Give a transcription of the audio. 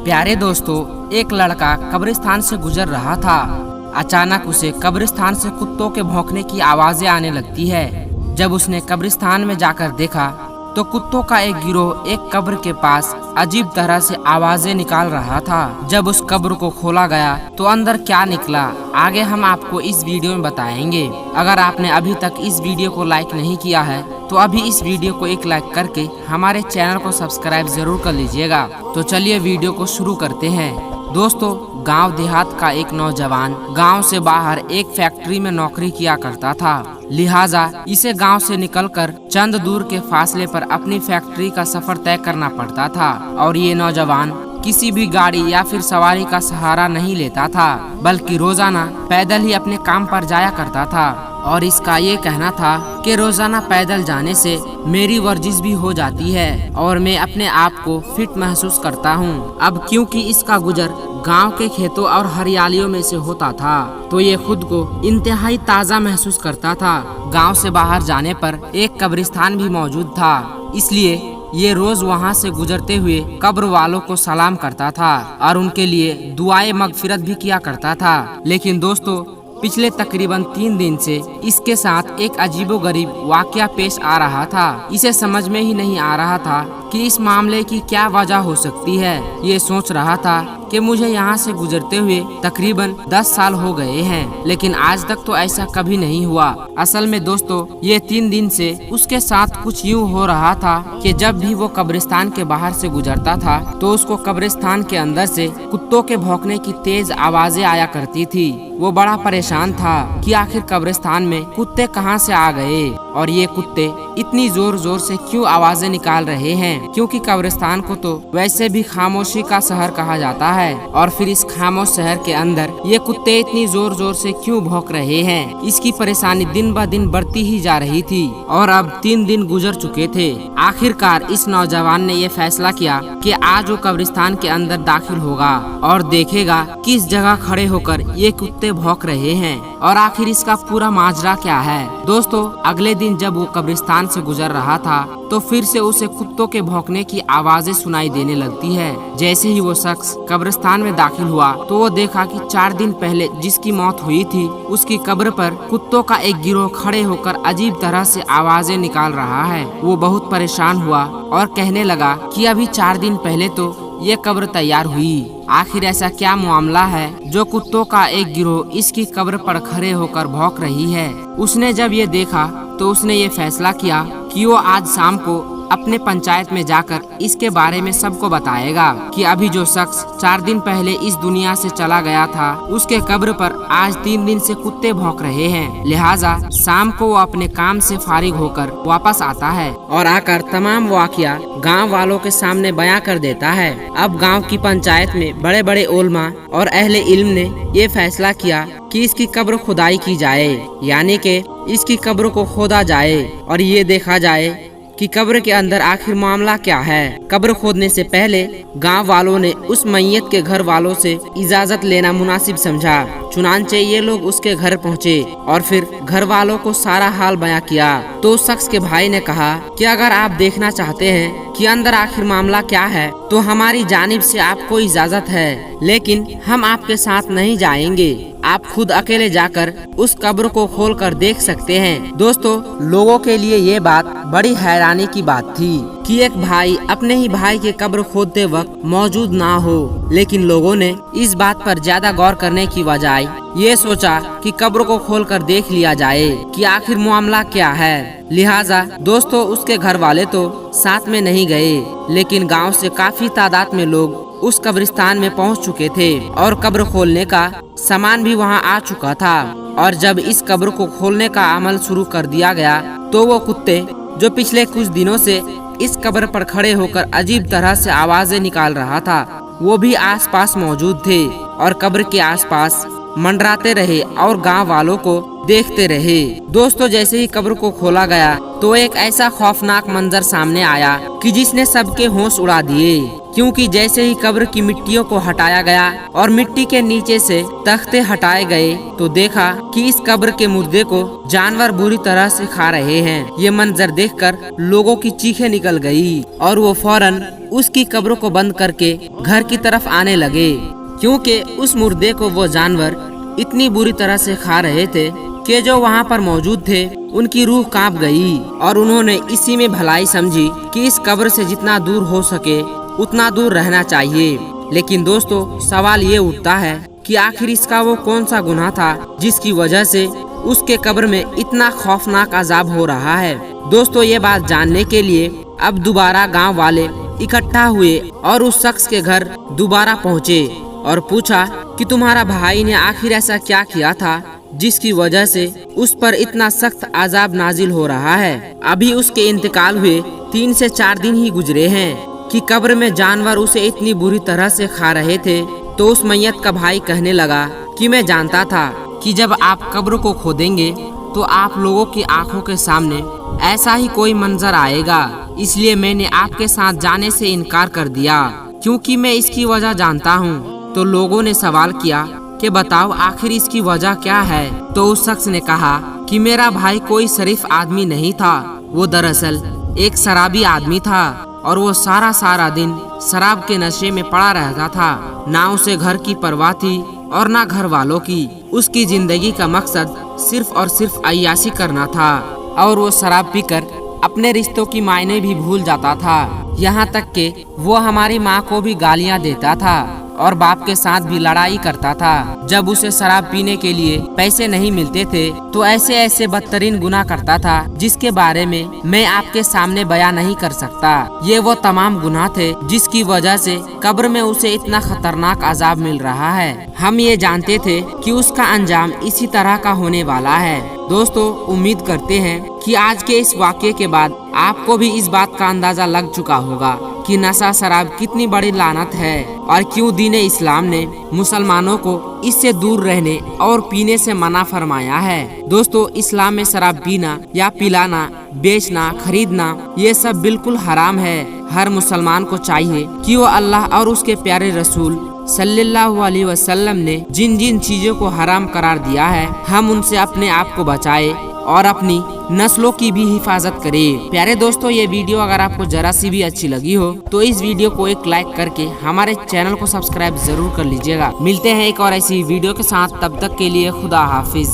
प्यारे दोस्तों, एक लड़का कब्रिस्तान से गुजर रहा था। अचानक उसे कब्रिस्तान से कुत्तों के भौंकने की आवाजें आने लगती है। जब उसने कब्रिस्तान में जाकर देखा तो कुत्तों का एक गिरोह एक कब्र के पास अजीब तरह से आवाजें निकाल रहा था। जब उस कब्र को खोला गया तो अंदर क्या निकला, आगे हम आपको इस वीडियो में बताएंगे। अगर आपने अभी तक इस वीडियो को लाइक नहीं किया है तो अभी इस वीडियो को एक लाइक करके हमारे चैनल को सब्सक्राइब जरूर कर लीजिएगा। तो चलिए वीडियो को शुरू करते हैं। दोस्तों, गांव देहात का एक नौजवान गांव से बाहर एक फैक्ट्री में नौकरी किया करता था। लिहाजा इसे गांव से निकलकर चंद दूर के फासले पर अपनी फैक्ट्री का सफर तय करना पड़ता था। और ये नौजवान किसी भी गाड़ी या फिर सवारी का सहारा नहीं लेता था, बल्कि रोजाना पैदल ही अपने काम पर जाया करता था। और इसका ये कहना था कि रोजाना पैदल जाने से मेरी वर्जिश भी हो जाती है और मैं अपने आप को फिट महसूस करता हूँ। अब क्योंकि इसका गुजर गांव के खेतों और हरियालियों में से होता था तो ये खुद को इंतहाई ताज़ा महसूस करता था। गांव से बाहर जाने पर एक कब्रिस्तान भी मौजूद था, इसलिए ये रोज वहाँ से गुजरते हुए कब्र वालों को सलाम करता था और उनके लिए दुआए मगफिरत भी किया करता था। लेकिन दोस्तों, पिछले तकरीबन 3 दिन से इसके साथ एक अजीबोगरीब वाकया पेश आ रहा था। इसे समझ में ही नहीं आ रहा था कि इस मामले की क्या वजह हो सकती है। ये सोच रहा था कि मुझे यहाँ से गुजरते हुए तकरीबन 10 साल हो गए हैं, लेकिन आज तक तो ऐसा कभी नहीं हुआ। असल में दोस्तों, ये 3 दिन से उसके साथ कुछ यूँ हो रहा था कि जब भी वो कब्रिस्तान के बाहर से गुजरता था तो उसको कब्रिस्तान के अंदर से कुत्तों के भौंकने की तेज आवाजें आया करती थी। वो बड़ा परेशान था कि आखिर कब्रिस्तान में कुत्ते कहाँ से आ गए और ये कुत्ते इतनी जोर जोर से क्यों आवाजें निकाल रहे हैं, क्योंकि कब्रिस्तान को तो वैसे भी खामोशी का शहर कहा जाता है। और फिर इस खामोश शहर के अंदर ये कुत्ते इतनी जोर जोर से क्यों भौंक रहे हैं, इसकी परेशानी दिन ब दिन बढ़ती ही जा रही थी। और अब 3 दिन गुजर चुके थे। आखिरकार इस नौजवान ने ये फैसला किया कि आज वो कब्रिस्तान के अंदर दाखिल होगा और देखेगा किस जगह खड़े होकर ये कुत्ते भौंक रहे हैं और आखिर इसका पूरा माजरा क्या है। दोस्तों, अगले दिन जब वो कब्रिस्तान से गुजर रहा था तो फिर से उसे कुत्तों के भौंकने की आवाजें सुनाई देने लगती है। जैसे ही वो शख्स कब्रिस्तान में दाखिल हुआ तो वो देखा कि 4 दिन पहले जिसकी मौत हुई थी उसकी कब्र पर कुत्तों का एक गिरोह खड़े होकर अजीब तरह से आवाजें निकाल रहा है। वो बहुत परेशान हुआ और कहने लगा कि अभी 4 दिन पहले तो ये कब्र तैयार हुई, आखिर ऐसा क्या मामला है जो कुत्तों का एक गिरोह इसकी कब्र पर खड़े होकर भौंक रही है। उसने जब ये देखा तो उसने ये फैसला किया कि वो आज शाम को अपने पंचायत में जाकर इसके बारे में सबको बताएगा कि अभी जो शख्स 4 दिन पहले इस दुनिया से चला गया था उसके कब्र पर आज 3 दिन से कुत्ते भौंक रहे हैं। लिहाजा शाम को वो अपने काम से फारिग होकर वापस आता है और आकर तमाम वाकया गांव वालों के सामने बयां कर देता है। अब गांव की पंचायत में बड़े बड़े उलमा और अहले इल्म ने ये फैसला किया कि इसकी कब्र खुदाई की जाए, यानी कि इसकी कब्र को खोदा जाए और ये देखा जाए कि कब्र के अंदर आखिर मामला क्या है। कब्र खोदने से पहले गांव वालों ने उस मैयत के घर वालों से इजाजत लेना मुनासिब समझा। चुनांचे ये लोग उसके घर पहुँचे और फिर घर वालों को सारा हाल बयां किया। तो उस शख्स के भाई ने कहा कि अगर आप देखना चाहते हैं कि अंदर आखिर मामला क्या है तो हमारी जानिब से आपको इजाजत है, लेकिन हम आपके साथ नहीं जाएंगे। आप खुद अकेले जाकर उस कब्र को खोलकर देख सकते हैं। दोस्तों, लोगों के लिए ये बात बड़ी हैरानी की बात थी कि एक भाई अपने ही भाई के कब्र खोदते वक्त मौजूद ना हो, लेकिन लोगों ने इस बात पर ज्यादा गौर करने की बजाय ये सोचा कि कब्र को खोलकर देख लिया जाए कि आखिर मामला क्या है। लिहाजा दोस्तों, उसके घर वाले तो साथ में नहीं गए, लेकिन गांव से काफी तादाद में लोग उस कब्रिस्तान में पहुंच चुके थे और कब्र खोलने का सामान भी वहां आ चुका था। और जब इस कब्र को खोलने का अमल शुरू कर दिया गया तो वो कुत्ते जो पिछले कुछ दिनों से इस कब्र पर खड़े होकर अजीब तरह से आवाजें निकाल रहा था वो भी आसपास मौजूद थे और कब्र के आसपास मंडराते रहे और गांव वालों को देखते रहे। दोस्तों, जैसे ही कब्र को खोला गया तो एक ऐसा खौफनाक मंजर सामने आया कि जिसने सबके होश उड़ा दिए। क्योंकि जैसे ही कब्र की मिट्टियों को हटाया गया और मिट्टी के नीचे से तख्ते हटाए गए तो देखा कि इस कब्र के मुर्दे को जानवर बुरी तरह से खा रहे हैं। ये मंजर देखकर लोगों की चीखें निकल गई और वो फौरन उसकी कब्र को बंद करके घर की तरफ आने लगे, क्योंकि उस मुर्दे को वो जानवर इतनी बुरी तरह से खा रहे थे कि जो वहाँ पर मौजूद थे उनकी रूह कांप गई और उन्होंने इसी में भलाई समझी कि इस कब्र से जितना दूर हो सके उतना दूर रहना चाहिए। लेकिन दोस्तों, सवाल ये उठता है कि आखिर इसका वो कौन सा गुनाह था जिसकी वजह से उसके कब्र में इतना खौफनाक अजाब हो रहा है। दोस्तों, ये बात जानने के लिए अब दोबारा गांव वाले इकट्ठा हुए और उस शख्स के घर दोबारा पहुँचे और पूछा कि तुम्हारा भाई ने आखिर ऐसा क्या किया था जिसकी वजह से उस पर इतना सख्त अजाब नाजिल हो रहा है। अभी उसके इंतकाल हुए 3 से 4 दिन ही गुजरे हैं कि कब्र में जानवर उसे इतनी बुरी तरह से खा रहे थे। तो उस मैयत का भाई कहने लगा कि मैं जानता था कि जब आप कब्र को खोदेंगे तो आप लोगों की आंखों के सामने ऐसा ही कोई मंजर आएगा, इसलिए मैंने आपके साथ जाने से इनकार कर दिया क्योंकि मैं इसकी वजह जानता हूँ। तो लोगों ने सवाल किया कि बताओ आखिर इसकी वजह क्या है। तो उस शख्स ने कहा कि मेरा भाई कोई शरीफ आदमी नहीं था, वो दरअसल एक शराबी आदमी था और वो सारा दिन शराब के नशे में पड़ा रहता था। ना उसे घर की परवाह थी और ना घर वालों की। उसकी जिंदगी का मकसद सिर्फ और सिर्फ अय्याशी करना था और वो शराब पीकर अपने रिश्तों की मायने भी भूल जाता था। यहाँ तक कि वो हमारी माँ को भी गालियाँ देता था और बाप के साथ भी लड़ाई करता था। जब उसे शराब पीने के लिए पैसे नहीं मिलते थे तो ऐसे ऐसे बदतरीन गुनाह करता था जिसके बारे में मैं आपके सामने बयान नहीं कर सकता। ये वो तमाम गुनाह थे जिसकी वजह से कब्र में उसे इतना खतरनाक अजाब मिल रहा है। हम ये जानते थे कि उसका अंजाम इसी तरह का होने वाला है। दोस्तों, उम्मीद करते हैं कि आज के इस वाक़ये के बाद आपको भी इस बात का अंदाजा लग चुका होगा कि नशा शराब कितनी बड़ी लानत है और क्यों दीन इस्लाम ने मुसलमानों को इससे दूर रहने और पीने से मना फरमाया है। दोस्तों, इस्लाम में शराब पीना या पिलाना, बेचना, खरीदना ये सब बिल्कुल हराम है। हर मुसलमान को चाहिए कि वो अल्लाह और उसके प्यारे रसूल सल्लल्लाहु अलैहि वसल्लम ने जिन जिन चीजों को हराम करार दिया है हम उनसे अपने आप को बचाए और अपनी नस्लों की भी हिफाजत करें। प्यारे दोस्तों, ये वीडियो अगर आपको जरा सी भी अच्छी लगी हो तो इस वीडियो को एक लाइक करके हमारे चैनल को सब्सक्राइब जरूर कर लीजिएगा। मिलते हैं एक और ऐसी वीडियो के साथ, तब तक के लिए खुदा हाफिज।